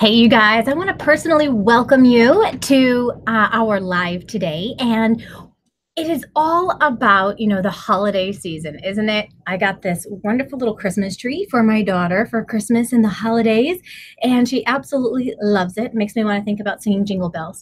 Hey, you guys, I want to personally welcome you to our live today. And it is all about, the holiday season, isn't it? I got this wonderful little Christmas tree for my daughter for Christmas and the holidays, and she absolutely loves it. Makes me want to think about singing Jingle Bells.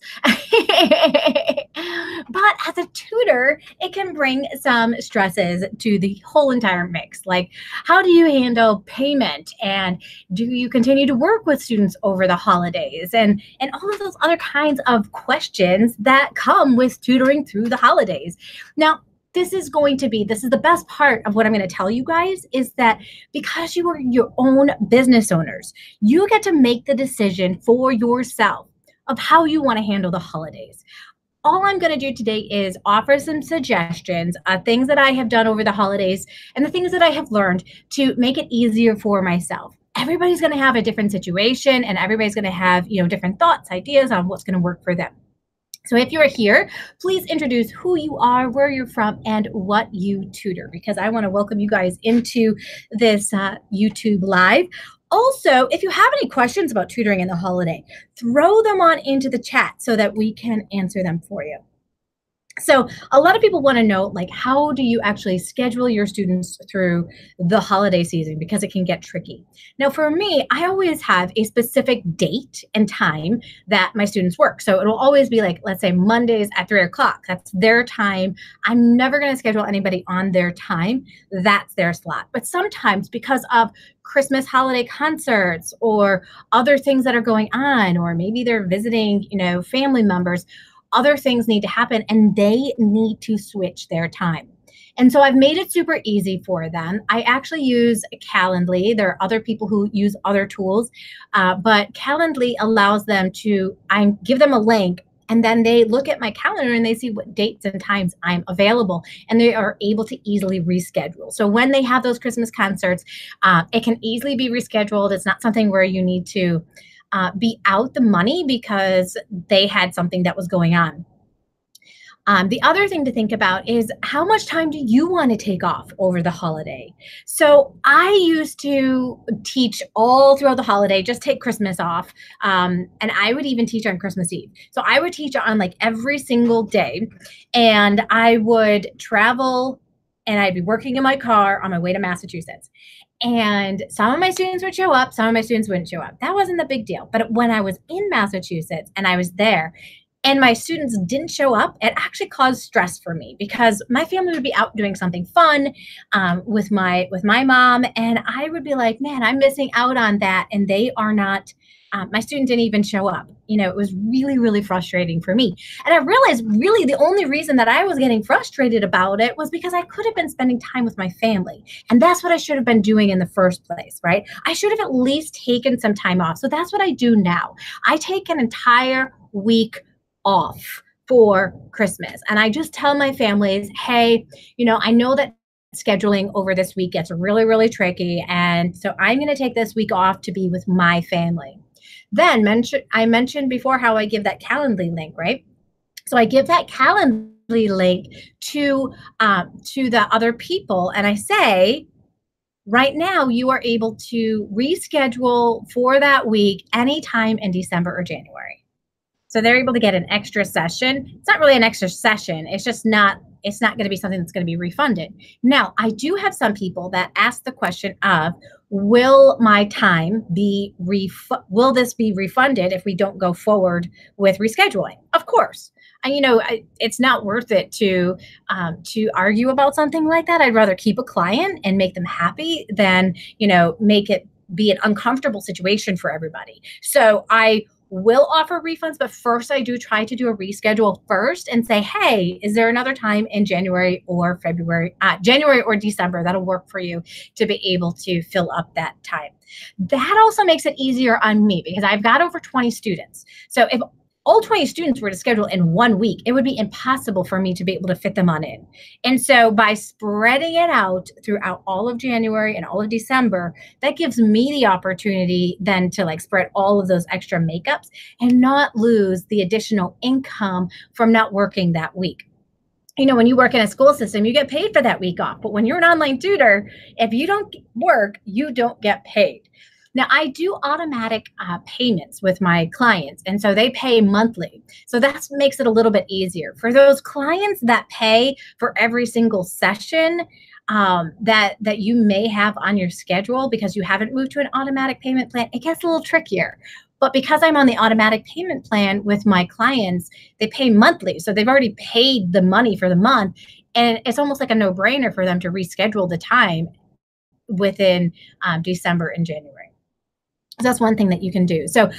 But as a tutor, it can bring some stresses to the whole entire mix. Like, how do you handle payment? And do you continue to work with students over the holidays? And all of those other kinds of questions that come with tutoring through the holidays. Now, this is the best part of what I'm going to tell you guys is that because you are your own business owners, you get to make the decision for yourself of how you want to handle the holidays. All I'm going to do today is offer some suggestions, things that I have done over the holidays and the things that I have learned to make it easier for myself. Everybody's going to have a different situation and everybody's going to have, different thoughts, ideas on what's going to work for them. So if you're here, please introduce who you are, where you're from, and what you tutor, because I want to welcome you guys into this YouTube Live. Also, if you have any questions about tutoring in the holiday, throw them on into the chat so that we can answer them for you. So a lot of people want to know, like, how do you actually schedule your students through the holiday season? Because it can get tricky. Now, for me, I always have a specific date and time that my students work. So it'll always be like, let's say Mondays at 3 o'clock. That's their time. I'm never going to schedule anybody on their time. That's their slot. But sometimes because of Christmas holiday concerts or other things that are going on, or maybe they're visiting, family members, other things need to happen and they need to switch their time. And so I've made it super easy for them. I actually use Calendly. There are other people who use other tools, but Calendly allows them to, I give them a link and then they look at my calendar and they see what dates and times I'm available and they are able to easily reschedule. So when they have those Christmas concerts, it can easily be rescheduled. It's not something where you need to be out the money because they had something that was going on. The other thing to think about is how much time do you want to take off over the holiday? So I used to teach all throughout the holiday, just take Christmas off. And I would even teach on Christmas Eve. So I would teach on like every single day and I would travel and I'd be working in my car on my way to Massachusetts. And some of my students would show up, some of my students wouldn't show up. That wasn't the big deal. But when I was in Massachusetts and I was there and my students didn't show up, it actually caused stress for me because my family would be out doing something fun with my mom. And I would be like, man, I'm missing out on that. And they are not, my student didn't even show up. It was really, really frustrating for me. And I realized really the only reason that I was getting frustrated about it was because I could have been spending time with my family. And that's what I should have been doing in the first place, right? I should have at least taken some time off. So that's what I do now. I take an entire week off for Christmas. And I just tell my families, hey, I know that scheduling over this week gets really, really tricky. And so I'm going to take this week off to be with my family. Then I mentioned before how I give that Calendly link, right? So I give that Calendly link to the other people, and I say, right now you are able to reschedule for that week anytime in December or January. So they're able to get an extra session. It's not really an extra session. It's just not. It's not going to be something that's going to be refunded. Now, I do have some people that ask the question of, will my time be will this be refunded if we don't go forward with rescheduling? Of course. And it's not worth it to argue about something like that. I'd rather keep a client and make them happy than make it be an uncomfortable situation for everybody. So I will offer refunds, but first I do try to do a reschedule first and say, hey, is there another time in January or January or December that'll work for you to be able to fill up that time? That also makes it easier on me because I've got over 20 students. So if all 20 students were to schedule in 1 week, it would be impossible for me to be able to fit them on in. And so by spreading it out throughout all of January and all of December, that gives me the opportunity then to spread all of those extra makeups and not lose the additional income from not working that week. When you work in a school system, you get paid for that week off. But when you're an online tutor, if you don't work, you don't get paid. Now, I do automatic payments with my clients, and so they pay monthly. So that makes it a little bit easier. For those clients that pay for every single session that you may have on your schedule because you haven't moved to an automatic payment plan, it gets a little trickier. But because I'm on the automatic payment plan with my clients, they pay monthly. So they've already paid the money for the month. And it's almost like a no brainer for them to reschedule the time within December and January. So that's one thing that you can do. So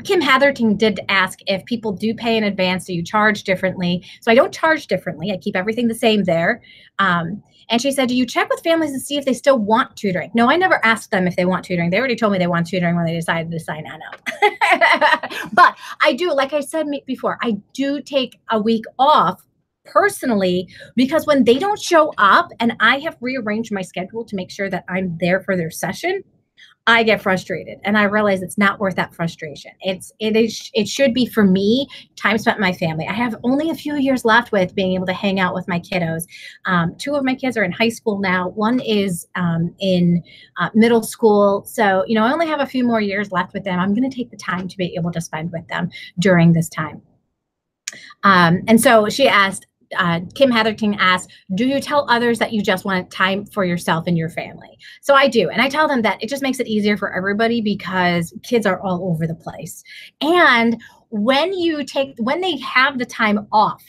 Kim Hatherton did ask if people do pay in advance, do you charge differently? So I don't charge differently. I keep everything the same there. And she said, do you check with families to see if they still want tutoring? No, I never asked them if they want tutoring. They already told me they want tutoring when they decided to sign on up. But I do, like I said before, I do take a week off personally because when they don't show up and I have rearranged my schedule to make sure that I'm there for their session, I get frustrated and I realize it's not worth that frustration. It should be for me time spent with my family. I have only a few years left with being able to hang out with my kiddos. Two of my kids are in high school now. One is in middle school. So, I only have a few more years left with them. I'm going to take the time to be able to spend with them during this time. And so she asked, Kim Hatherton asked, do you tell others that you just want time for yourself and your family? So I do. And I tell them that it just makes it easier for everybody because kids are all over the place. And when they have the time off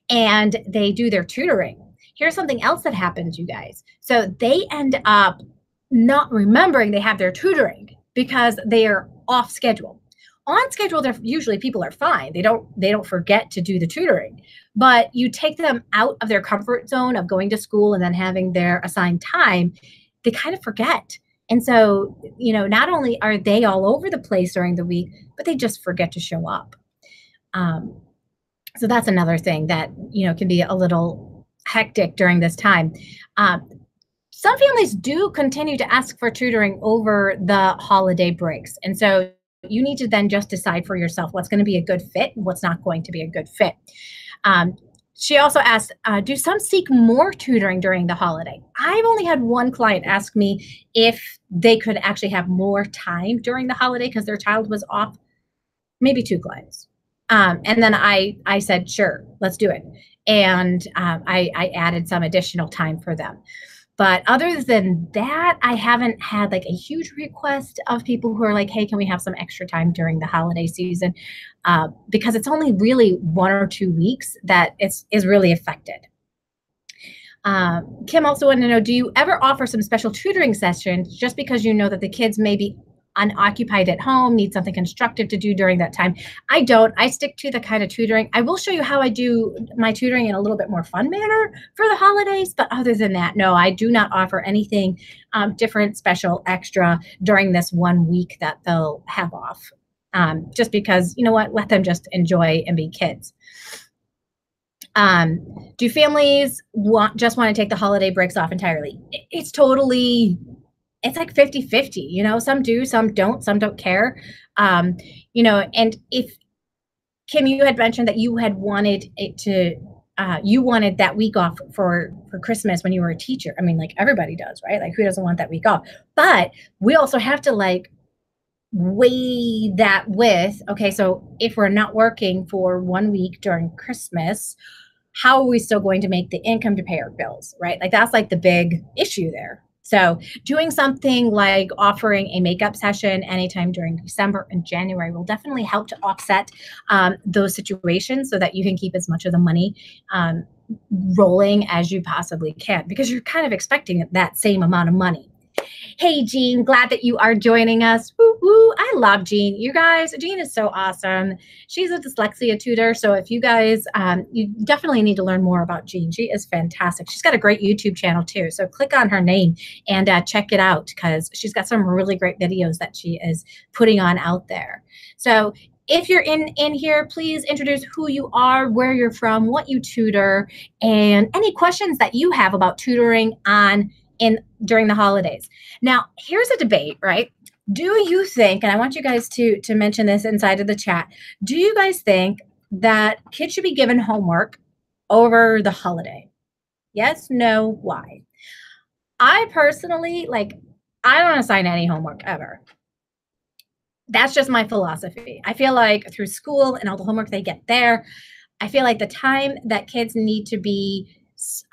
and they do their tutoring, here's something else that happens, you guys. So they end up not remembering they have their tutoring because they are off schedule. On schedule, usually people are fine. They don't forget to do the tutoring, but you take them out of their comfort zone of going to school and then having their assigned time, they kind of forget. And so, not only are they all over the place during the week, but they just forget to show up. So that's another thing that, can be a little hectic during this time. Some families do continue to ask for tutoring over the holiday breaks. And so you need to then just decide for yourself what's going to be a good fit and what's not going to be a good fit. She also asked, do some seek more tutoring during the holiday? I've only had one client ask me if they could actually have more time during the holiday because their child was off, maybe two clients. And then I said, sure, let's do it. And I added some additional time for them. But other than that, I haven't had like a huge request of people who are like, hey, can we have some extra time during the holiday season? Because it's only really 1 or 2 weeks that is really affected. Kim also wanted to know, do you ever offer some special tutoring sessions just because you know that the kids may be unoccupied at home, need something constructive to do during that time? I don't. I stick to the kind of tutoring. I will show you how I do my tutoring in a little bit more fun manner for the holidays. But other than that, no, I do not offer anything different, special, extra during this 1 week that they'll have off. Just because, let them just enjoy and be kids. Do families just want to take the holiday breaks off entirely? It's like 50-50, some do, some don't care. And if Kim, you had mentioned that you had wanted you wanted that week off for Christmas when you were a teacher. I mean, like everybody does, right? Like who doesn't want that week off? But we also have to weigh that with, okay, so if we're not working for 1 week during Christmas, how are we still going to make the income to pay our bills, right? Like that's like the big issue there. So doing something like offering a makeup session anytime during December and January will definitely help to offset those situations so that you can keep as much of the money rolling as you possibly can, because you're kind of expecting that same amount of money. Hey, Jean, glad that you are joining us. Woo, woo. I love Jean. You guys, Jean is so awesome. She's a dyslexia tutor. So if you guys, you definitely need to learn more about Jean. She is fantastic. She's got a great YouTube channel too. So click on her name and check it out because she's got some really great videos that she is putting on out there. So if you're in here, please introduce who you are, where you're from, what you tutor, and any questions that you have about tutoring during the holidays. Now, here's a debate, right? Do you think, and I want you guys to mention this inside of the chat, do you guys think that kids should be given homework over the holiday? Yes, no, why? I personally, I don't assign any homework ever. That's just my philosophy. I feel like through school and all the homework they get there, I feel like the time that kids need to be,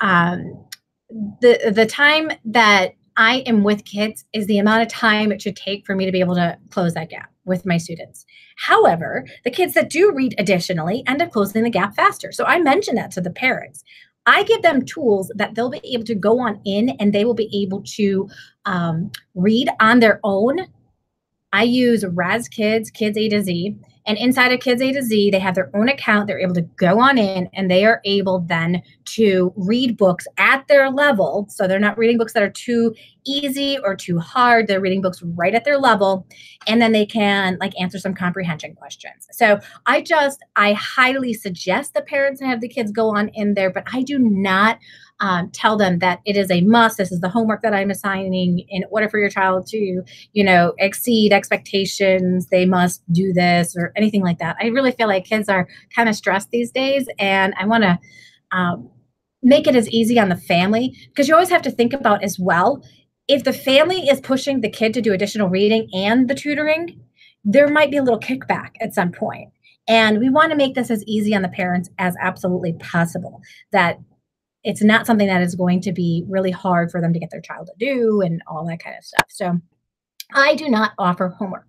um, the time that I am with kids is the amount of time it should take for me to be able to close that gap with my students. However, the kids that do read additionally end up closing the gap faster. So I mention that to the parents. I give them tools that they'll be able to go on in and they will be able to read on their own. I use Raz Kids, Kids A to Z. And inside of Kids A to Z, they have their own account. They're able to go on in and they are able then to read books at their level. So they're not reading books that are too easy or too hard. They're reading books right at their level. And then they can like answer some comprehension questions. So I highly suggest the parents have the kids go on in there, but I do not tell them that it is a must. This is the homework that I'm assigning in order for your child to, exceed expectations. They must do this or anything like that. I really feel like kids are kind of stressed these days, and I want to make it as easy on the family because you always have to think about as well. If the family is pushing the kid to do additional reading and the tutoring, there might be a little kickback at some point. And we want to make this as easy on the parents as absolutely possible. That it's not something that is going to be really hard for them to get their child to do and all that kind of stuff. So I do not offer homework.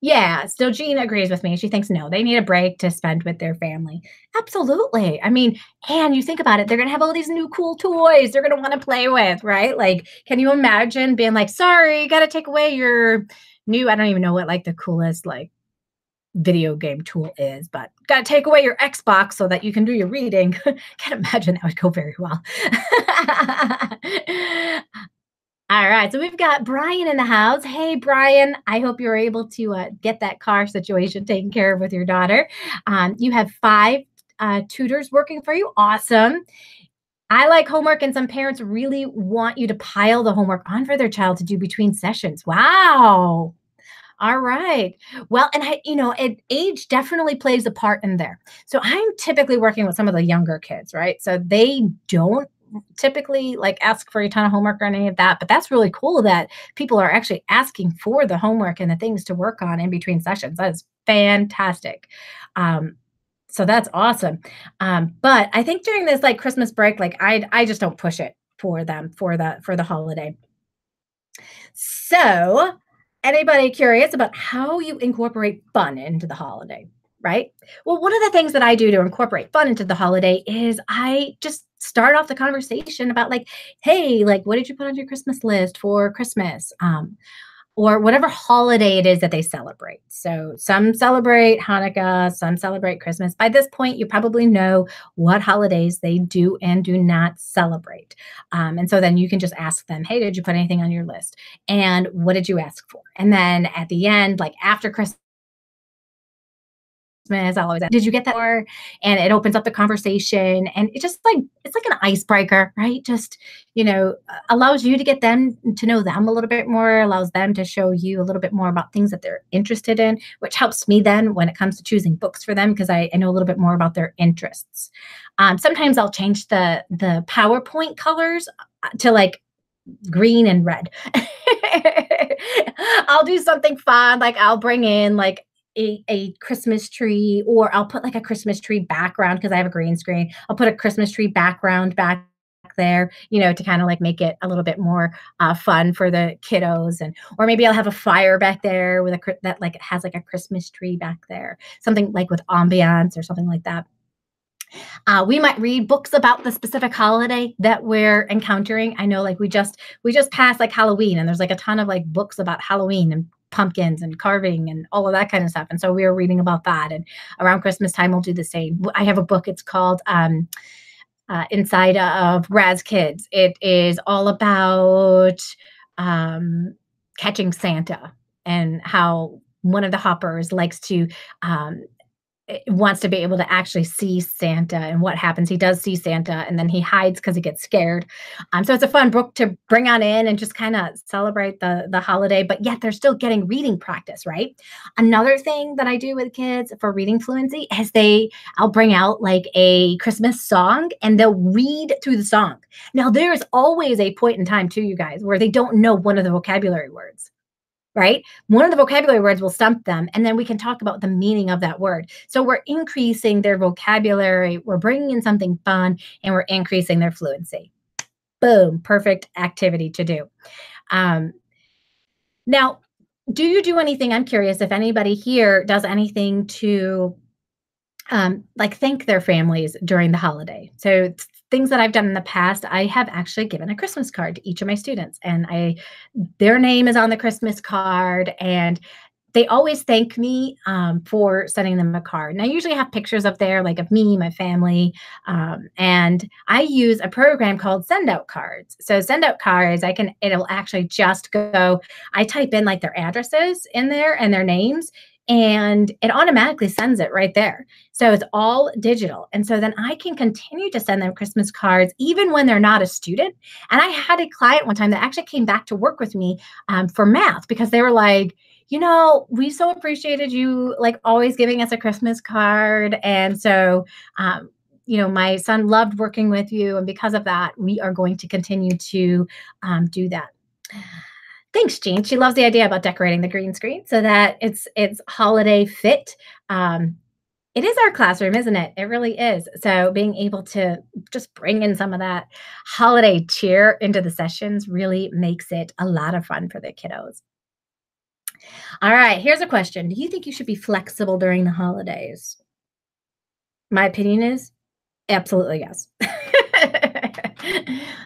Yeah, still Jean agrees with me. She thinks no, they need a break to spend with their family. Absolutely. I mean, and you think about it, they're going to have all these new cool toys they're going to want to play with, right? Like, can you imagine being like, sorry, got to take away your new, I don't even know what like the coolest like video game tool is, but got to take away your Xbox so that you can do your reading. Can't imagine that would go very well. All right, so we've got Brian in the house. Hey, Brian, I hope you're able to get that car situation taken care of with your daughter. You have 5 tutors working for you. Awesome. I like homework, and some parents really want you to pile the homework on for their child to do between sessions. Wow. All right. Well, and age definitely plays a part in there. So I'm typically working with some of the younger kids, right? So they don't typically like ask for a ton of homework or any of that, but that's really cool that people are actually asking for the homework and the things to work on in between sessions. That is fantastic. So that's awesome. But I think during this like Christmas break, like I just don't push it for them for the holiday. So, anybody curious about how you incorporate fun into the holiday, right? Well, one of the things that I do to incorporate fun into the holiday is I just start off the conversation about like, hey, like, what did you put on your Christmas list for Christmas? Or whatever holiday it is that they celebrate. So some celebrate Hanukkah, some celebrate Christmas. By this point, you probably know what holidays they do and do not celebrate. And so then you can just ask them, hey, did you put anything on your list? And what did you ask for? And then at the end, like after Christmas, I'll always ask, did you get that? And it opens up the conversation, and it just like it's like an icebreaker, right? Just allows you to get them to know them a little bit more, allows them to show you a little bit more about things that they're interested in, which helps me then when it comes to choosing books for them because I know a little bit more about their interests. Sometimes I'll change the PowerPoint colors to like green and red. I'll do something fun, like I'll bring in like a Christmas tree, or I'll put like a Christmas tree background because I have a green screen. I'll put a Christmas tree background back there, to kind of like make it a little bit more fun for the kiddos, or maybe I'll have a fire back there with that like it has like a Christmas tree back there, something like with ambiance or something like that. We might read books about the specific holiday that we're encountering. I know like we just passed like Halloween, and there's like a ton of like books about Halloween and pumpkins and carving and all of that kind of stuff. And so we were reading about that. And around Christmas time, we'll do the same. I have a book. It's called Inside of Raz Kids. It is all about catching Santa and how one of the hoppers likes to wants to be able to actually see Santa and what happens. He does see Santa and then he hides because he gets scared. So it's a fun book to bring on in and just kind of celebrate the holiday, but yet they're still getting reading practice, right? Another thing that I do with kids for reading fluency is I'll bring out like a Christmas song and they'll read through the song. Now there's always a point in time too, you guys, where they don't know one of the vocabulary words. right? One of the vocabulary words will stump them, and then we can talk about the meaning of that word. So we're increasing their vocabulary, we're bringing in something fun, and we're increasing their fluency. Boom, perfect activity to do. Um, Now, do you do anything? I'm curious if anybody here does anything to like thank their families during the holiday. So things that I've done in the past, I have actually given a Christmas card to each of my students, and their name is on the Christmas card, and they always thank me for sending them a card. And I usually have pictures up there, like of me, my family, and I use a program called Send Out Cards. So Send Out Cards, it'll actually just go. I type in like their addresses in there and their names, and it automatically sends it right there. So it's all digital. And so then I can continue to send them Christmas cards even when they're not a student. And I had a client one time that actually came back to work with me for math because they were like, we so appreciated you like always giving us a Christmas card. And so, my son loved working with you. And because of that, we are going to continue to do that. Thanks, Jean. She loves the idea about decorating the green screen so that it's holiday fit. It is our classroom, isn't it? It really is. So being able to just bring in some of that holiday cheer into the sessions really makes it a lot of fun for the kiddos. All right, here's a question. Do you think you should be flexible during the holidays? My opinion is absolutely yes.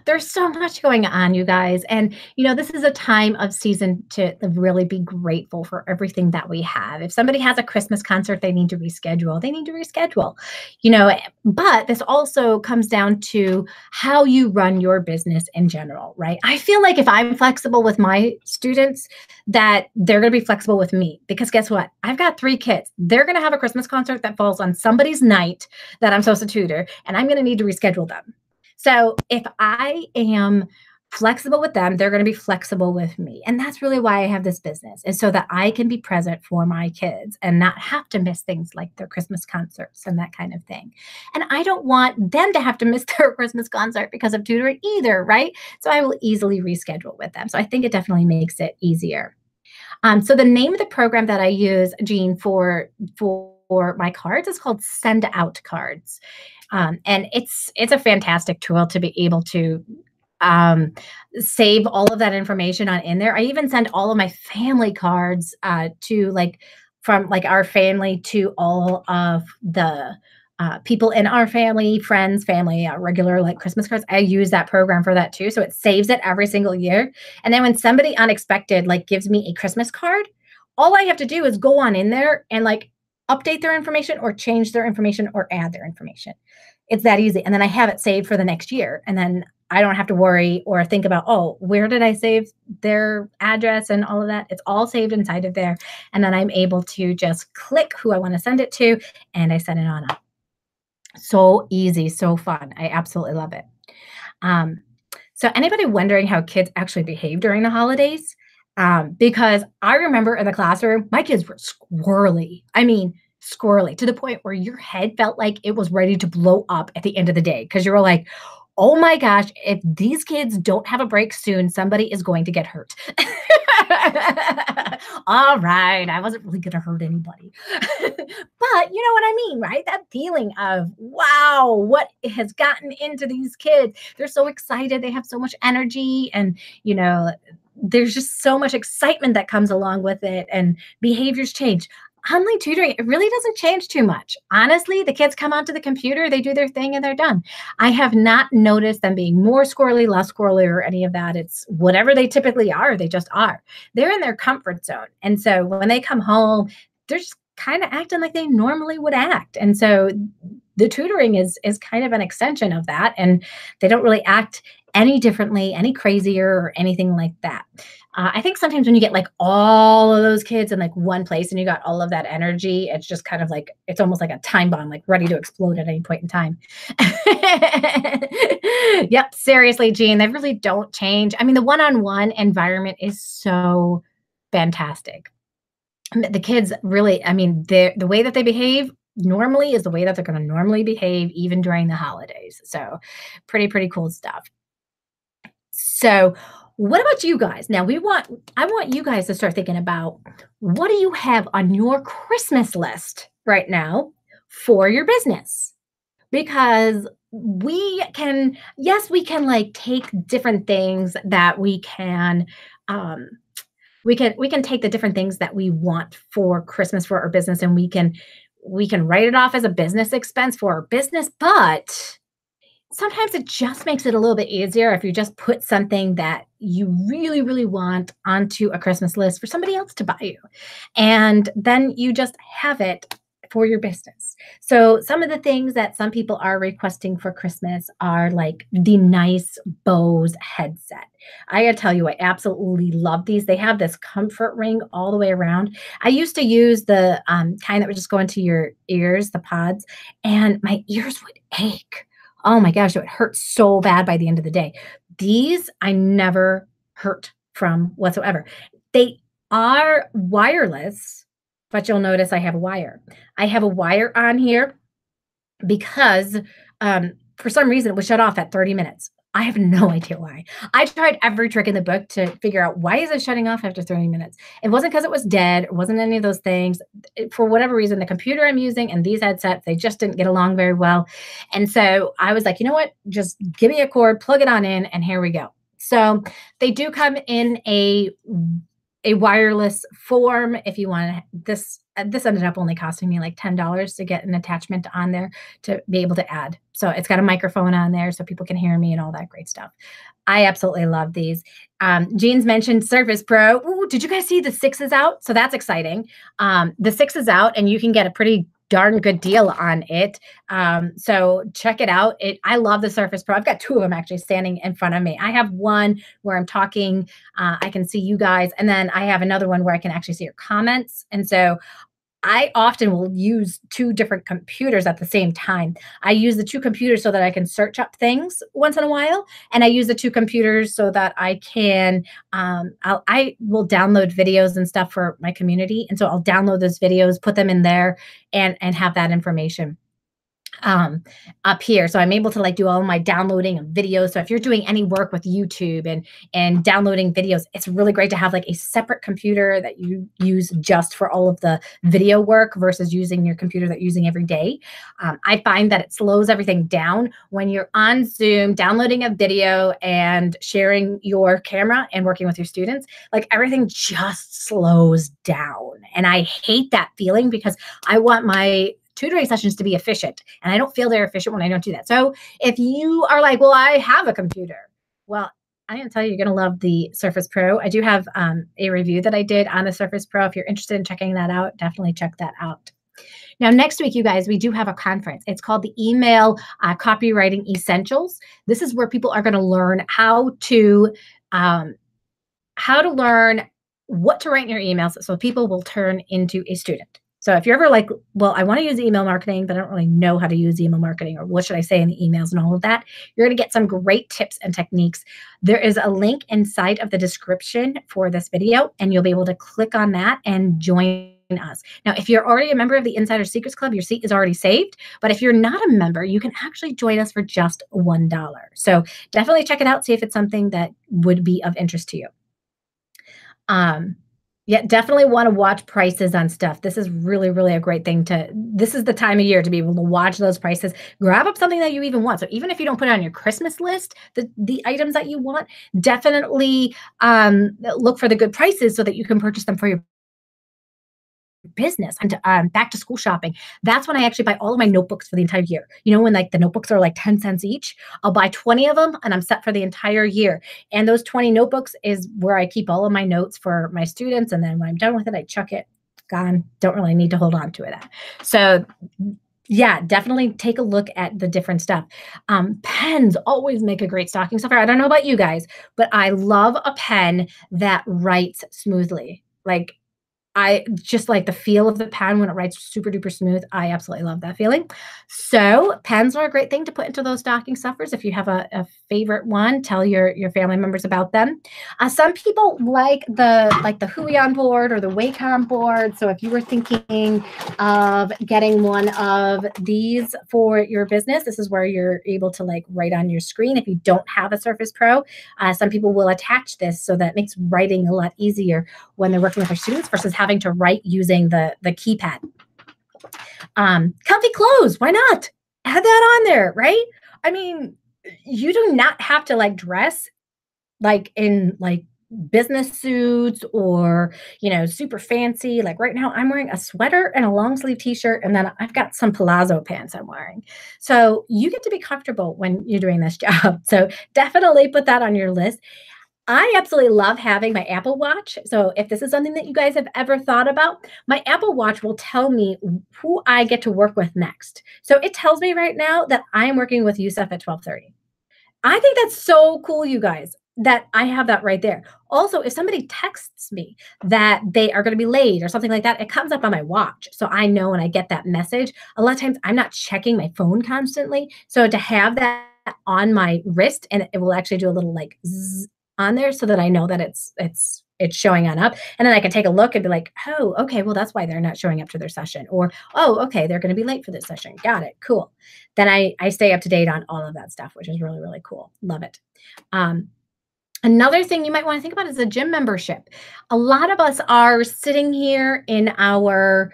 There's so much going on, you guys. And, this is a time of season to really be grateful for everything that we have. If somebody has a Christmas concert they need to reschedule, they need to reschedule. But this also comes down to how you run your business in general, right? I feel like if I'm flexible with my students, that they're going to be flexible with me because guess what? I've got 3 kids. They're going to have a Christmas concert that falls on somebody's night that I'm supposed to tutor, and I'm going to need to reschedule them. So if I am flexible with them, they're going to be flexible with me. And that's really why I have this business, is so that I can be present for my kids and not have to miss things like their Christmas concerts and that kind of thing. And I don't want them to have to miss their Christmas concert because of tutoring either, right? So I will easily reschedule with them. So I think it definitely makes it easier. So the name of the program that I use, Jean, for my cards is called Send Out Cards. And it's a fantastic tool to be able to save all of that information on in there. I even send all of my family cards from our family to all of the people in our family, friends, family, regular like Christmas cards. I use that program for that too. So it saves it every single year. And then when somebody unexpected gives me a Christmas card, all I have to do is go on in there and update their information or change their information or add their information. It's that easy. And then I have it saved for the next year. And then I don't have to worry or think about, where did I save their address and all of that? It's all saved inside of there. And then I'm able to just click who I want to send it to, and I send it on up. So easy, so fun. I absolutely love it. So anybody wondering how kids actually behave during the holidays? Because I remember in the classroom, my kids were squirrely. I mean, squirrely to the point where your head felt like it was ready to blow up at the end of the day because you were like, oh my gosh, if these kids don't have a break soon, somebody is going to get hurt. All right, I wasn't really going to hurt anybody. But you know what I mean, right? That feeling of, wow, what has gotten into these kids? They're so excited. They have so much energy and, there's just so much excitement that comes along with it and behaviors change. Online tutoring, it really doesn't change too much. Honestly, the kids come onto the computer, they do their thing, and they're done. I have not noticed them being more squirrely, less squirrely, or any of that. It's whatever they typically are, they just are. They're in their comfort zone. And so when they come home, they're just kind of acting like they normally would act. And so the tutoring is kind of an extension of that. And they don't really act any differently, any crazier, or anything like that. I think sometimes when you get all of those kids in one place and you got all of that energy, it's just kind of it's almost like a time bomb, ready to explode at any point in time. Yep, seriously, Jean, they really don't change. I mean, the one-on-one environment is so fantastic. The kids really, the way that they behave normally is the way that they're going to normally behave even during the holidays. So pretty cool stuff. So What about you guys? Now I want you guys to start thinking about what do you have on your Christmas list right now for your business? Because we can, yes, we can like take different things that um we can take the different things that we want for Christmas for our business, and we can write it off as a business expense for our business, but sometimes it just makes it a little bit easier if you just put something that you really, really want onto a Christmas list for somebody else to buy you. And then you just have it for your business. So, some of the things that some people are requesting for Christmas are like the nice Bose headset. I gotta tell you, I absolutely love these. They have this comfort ring all the way around. I used to use the kind that would just go into your ears, the pods, and my ears would ache. Oh my gosh, it would hurt so bad by the end of the day. These I never hurt from whatsoever. They are wireless, but you'll notice I have a wire. I have a wire on here because, for some reason, it was shut off at 30 minutes. I have no idea why. I tried every trick in the book to figure out why is it shutting off after 30 minutes. It wasn't because it was dead. It wasn't any of those things. For whatever reason, the computer I'm using and these headsets, they just didn't get along very well. And so I was like, you know what? Just give me a cord, plug it on in, and here we go. So they do come in a wireless form if you want this. This ended up only costing me like $10 to get an attachment on there to be able to add. So it's got a microphone on there so people can hear me and all that great stuff. I absolutely love these. Jean's mentioned Surface Pro. Ooh, did you guys see the 6 is out? So that's exciting. The 6 is out and you can get a pretty darn good deal on it. So check it out. I love the Surface Pro. I've got 2 of them actually standing in front of me. I have one where I'm talking, I can see you guys, and then I have another one where I can actually see your comments. And so I often will use 2 different computers at the same time. I use the 2 computers so that I can search up things once in a while, and I use the 2 computers so that I can, I will download videos and stuff for my community, and so I'll download those videos, put them in there, and have that information up here. So I'm able to like do all my downloading of videos. So if you're doing any work with YouTube and downloading videos, it's really great to have like a separate computer that you use just for all of the video work versus using your computer that you're using every day. I find that it slows everything down when you're on Zoom, downloading a video and sharing your camera and working with your students. Like everything just slows down. And I hate that feeling because I want my tutoring sessions to be efficient. And I don't feel they're efficient when I don't do that. So if you are like, well, I have a computer. Well, I'm going to tell you, you're going to love the Surface Pro. I do have a review that I did on the Surface Pro. If you're interested in checking that out, definitely check that out. Now, next week, you guys, we do have a conference. It's called the Email Copywriting Essentials. This is where people are going to learn how to learn what to write in your emails so people will turn into a student. So if you're ever like, well, I want to use email marketing, but I don't really know how to use email marketing or what should I say in the emails and all of that, you're going to get some great tips and techniques. There is a link inside of the description for this video, and you'll be able to click on that and join us. Now, if you're already a member of the Insider Secrets Club, your seat is already saved. But if you're not a member, you can actually join us for just $1. So definitely check it out. See if it's something that would be of interest to you. Yeah, definitely want to watch prices on stuff. This is really, really a great thing this is the time of year to be able to watch those prices. Grab up something that you even want. So even if you don't put it on your Christmas list, the items that you want, definitely look for the good prices so that you can purchase them for your business. And back to school shopping, that's when I actually buy all of my notebooks for the entire year. You know, when like the notebooks are like 10 cents each, I'll buy 20 of them and I'm set for the entire year. And those 20 notebooks is where I keep all of my notes for my students. And then when I'm done with it, I chuck it, gone. Don't really need to hold on to it. So yeah, definitely take a look at the different stuff. Pens always make a great stocking stuffer. I don't know about you guys, but I love a pen that writes smoothly. Like, I just like the feel of the pen when it writes super duper smooth. I absolutely love that feeling. So pens are a great thing to put into those stocking stuffers. If you have a favorite one, tell your family members about them. Some people like the Huion board or the Wacom board. So if you were thinking of getting one of these for your business, this is where you're able to like write on your screen. If you don't have a Surface Pro, some people will attach this so that makes writing a lot easier when they're working with their students versus having to write using the keypad. Comfy clothes, why not? Add that on there, right? I mean, you do not have to like dress like in like business suits or, super fancy. Like right now I'm wearing a sweater and a long sleeve t-shirt, and then I've got some palazzo pants I'm wearing. So you get to be comfortable when you're doing this job. So definitely put that on your list. I absolutely love having my Apple Watch. So if this is something that you guys have ever thought about, my Apple Watch will tell me who I get to work with next. So it tells me right now that I'm working with Yusuf at 12:30. I think that's so cool, you guys, that I have that right there. Also, if somebody texts me that they are going to be late or something like that, it comes up on my watch. So I know when I get that message. A lot of times I'm not checking my phone constantly. So to have that on my wrist, and it will actually do a little like zzz on there so that I know that it's showing on up. And then I can take a look and be like, oh, okay, well, that's why they're not showing up to their session. Or, oh, okay, they're going to be late for this session. Got it. Cool. Then I stay up to date on all of that stuff, which is really, really cool. Love it. Another thing you might want to think about is a gym membership. A lot of us are sitting here in our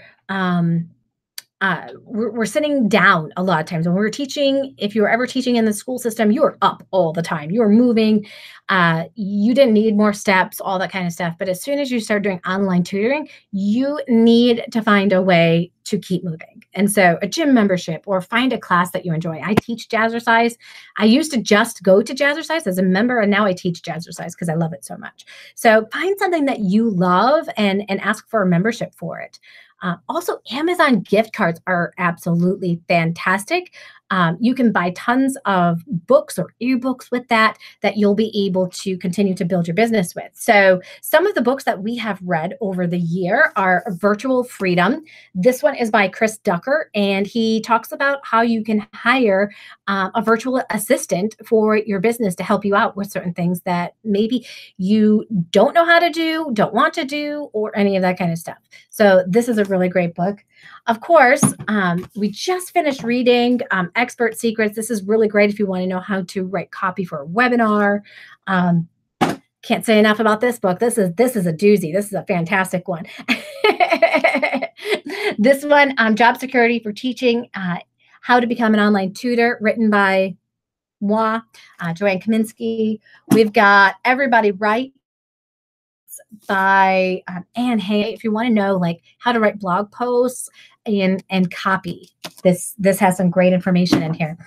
we're sitting down a lot of times when we're teaching. If you were ever teaching in the school system, you were up all the time. You were moving. You didn't need more steps, all that kind of stuff. But as soon as you start doing online tutoring, you need to find a way to keep moving. And so a gym membership or find a class that you enjoy. I teach jazzercise. I used to just go to jazzercise as a member, and now I teach jazzercise because I love it so much. So find something that you love and ask for a membership for it. Also, Amazon gift cards are absolutely fantastic. You can buy tons of books or ebooks with that you'll be able to continue to build your business with. So some of the books that we have read over the year are Virtual Freedom. This one is by Chris Ducker, and he talks about how you can hire a virtual assistant for your business to help you out with certain things that maybe you don't know how to do, don't want to do, or any of that kind of stuff. So this is a really great book. Of course, we just finished reading Expert Secrets. This is really great if you want to know how to write copy for a webinar. Can't say enough about this book. This is a doozy. This is a fantastic one. This one, Job Security for Teaching, How to Become an Online Tutor, written by Joanne Kaminski. We've got Everybody Writes by Anne Hay. If you want to know like how to write blog posts and copy, this has some great information in here.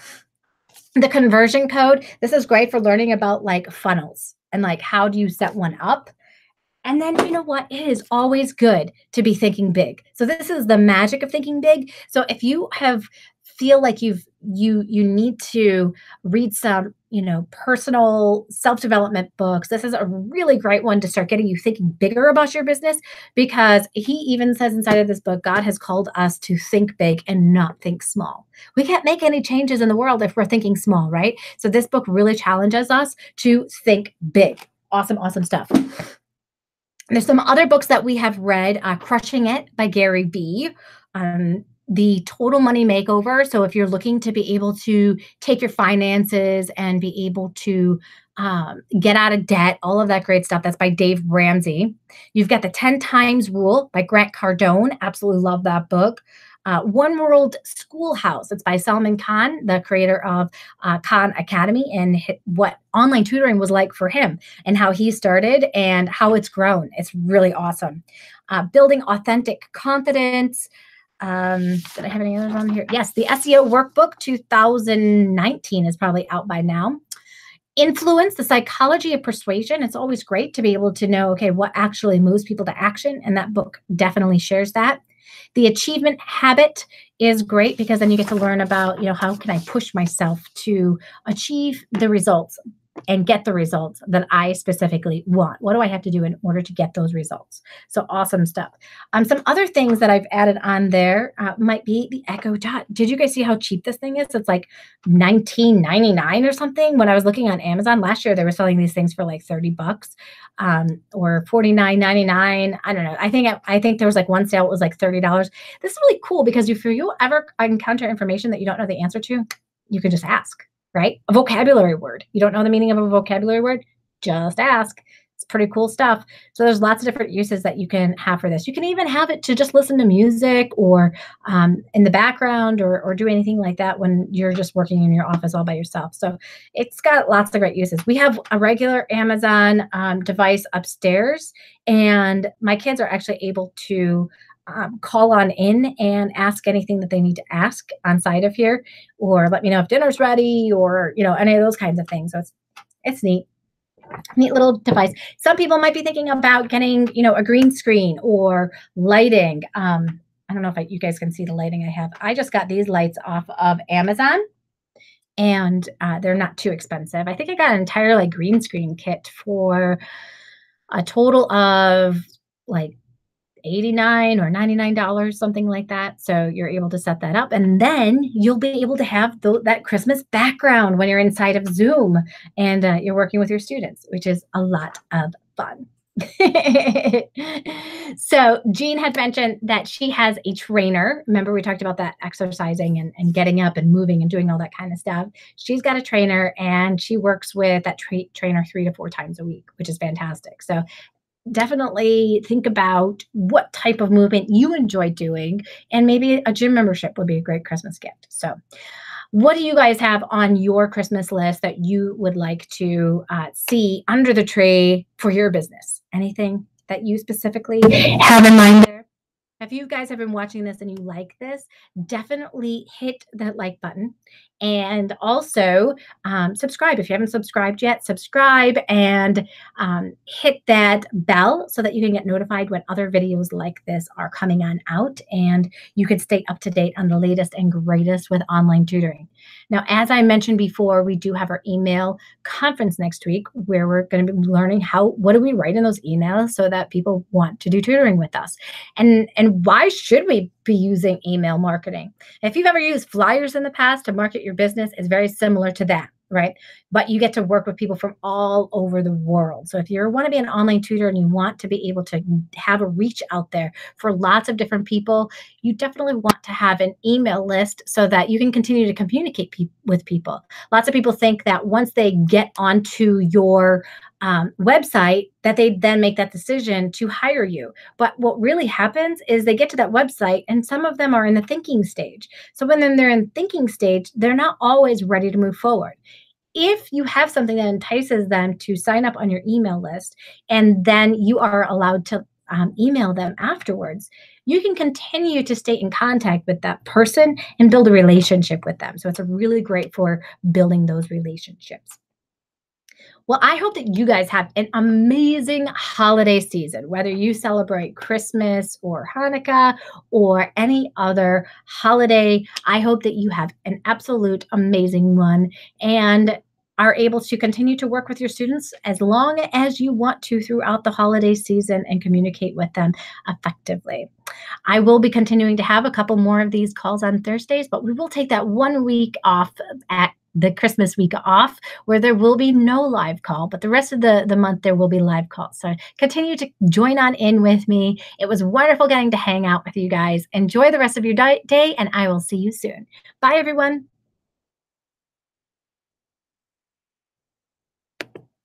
The Conversion Code. This is great for learning about like funnels and like how do you set one up. And then you know what? It is always good to be thinking big. So this is the magic of thinking big. So if you feel like you need to read some, personal self-development books, this is a really great one to start getting you thinking bigger about your business, because he even says inside of this book, God has called us to think big and not think small. We can't make any changes in the world if we're thinking small, right? So this book really challenges us to think big. Awesome, awesome stuff. There's some other books that we have read, Crushing It by Gary B. The Total Money Makeover. So if you're looking to be able to take your finances and be able to get out of debt, all of that great stuff, that's by Dave Ramsey. You've got the 10 Times Rule by Grant Cardone. Absolutely love that book. One World Schoolhouse. It's by Salman Khan, the creator of Khan Academy, and what online tutoring was like for him and how he started and how it's grown. It's really awesome. Building Authentic Confidence. Did I have any others on here? Yes, the SEO Workbook 2019 is probably out by now. Influence, the Psychology of Persuasion. It's always great to be able to know, okay, what actually moves people to action, and that book definitely shares that. The Achievement Habit is great because then you get to learn about, how can I push myself to achieve the results and get the results that I specifically want. What do I have to do in order to get those results? So awesome stuff. Some other things that I've added on there might be the Echo Dot. Did you guys see how cheap this thing is? It's like $19.99 or something. When I was looking on Amazon last year, they were selling these things for like $30 or $49.99. I don't know. I think there was like one sale. It was like $30. This is really cool because if you ever encounter information that you don't know the answer to, you can just ask. Right? A vocabulary word. You don't know the meaning of a vocabulary word? Just ask. It's pretty cool stuff. So there's lots of different uses that you can have for this. You can even have it to just listen to music or in the background or do anything like that when you're just working in your office all by yourself. So it's got lots of great uses. We have a regular Amazon device upstairs, and my kids are actually able to call on in and ask anything that they need to ask on side of here, or let me know if dinner's ready, or any of those kinds of things. So it's neat little device. Some people might be thinking about getting a green screen or lighting. I don't know if you guys can see the lighting I have. I just got these lights off of Amazon, and they're not too expensive. I think I got an entire like green screen kit for a total of like $89 or $99, something like that. So you're able to set that up, and then you'll be able to have that Christmas background when you're inside of Zoom and you're working with your students, which is a lot of fun. So Jean had mentioned that she has a trainer. Remember, we talked about that exercising and getting up and moving and doing all that kind of stuff. She's got a trainer, and she works with that trainer 3 to 4 times a week, which is fantastic. So definitely think about what type of movement you enjoy doing, and maybe a gym membership would be a great Christmas gift. So what do you guys have on your Christmas list that you would like to see under the tree for your business? Anything that you specifically have in mind there? If you guys have been watching this and you like this, definitely hit that like button, and also subscribe. If you haven't subscribed yet, subscribe and hit that bell so that you can get notified when other videos like this are coming on out, and you can stay up to date on the latest and greatest with online tutoring. Now, as I mentioned before, we do have our email conference next week where we're going to be learning what do we write in those emails so that people want to do tutoring with us. And why should we be using email marketing? If you've ever used flyers in the past to market your business, it's very similar to that, right? But you get to work with people from all over the world. So if you want to be an online tutor and you want to be able to have a reach out there for lots of different people, you definitely want to have an email list so that you can continue to communicate with people. Lots of people think that once they get onto your website that they then make that decision to hire you. But what really happens is they get to that website, and some of them are in the thinking stage. So when they're in thinking stage, they're not always ready to move forward. If you have something that entices them to sign up on your email list, and then you are allowed to email them afterwards, you can continue to stay in contact with that person and build a relationship with them. So it's really great for building those relationships. Well, I hope that you guys have an amazing holiday season, whether you celebrate Christmas or Hanukkah or any other holiday. I hope that you have an absolute amazing one and are able to continue to work with your students as long as you want to throughout the holiday season and communicate with them effectively. I will be continuing to have a couple more of these calls on Thursdays, but we will take that 1 week off at the Christmas week off where there will be no live call, but the rest of the month there will be live calls. So continue to join on in with me. It was wonderful getting to hang out with you guys. Enjoy the rest of your day, and I will see you soon. Bye, everyone.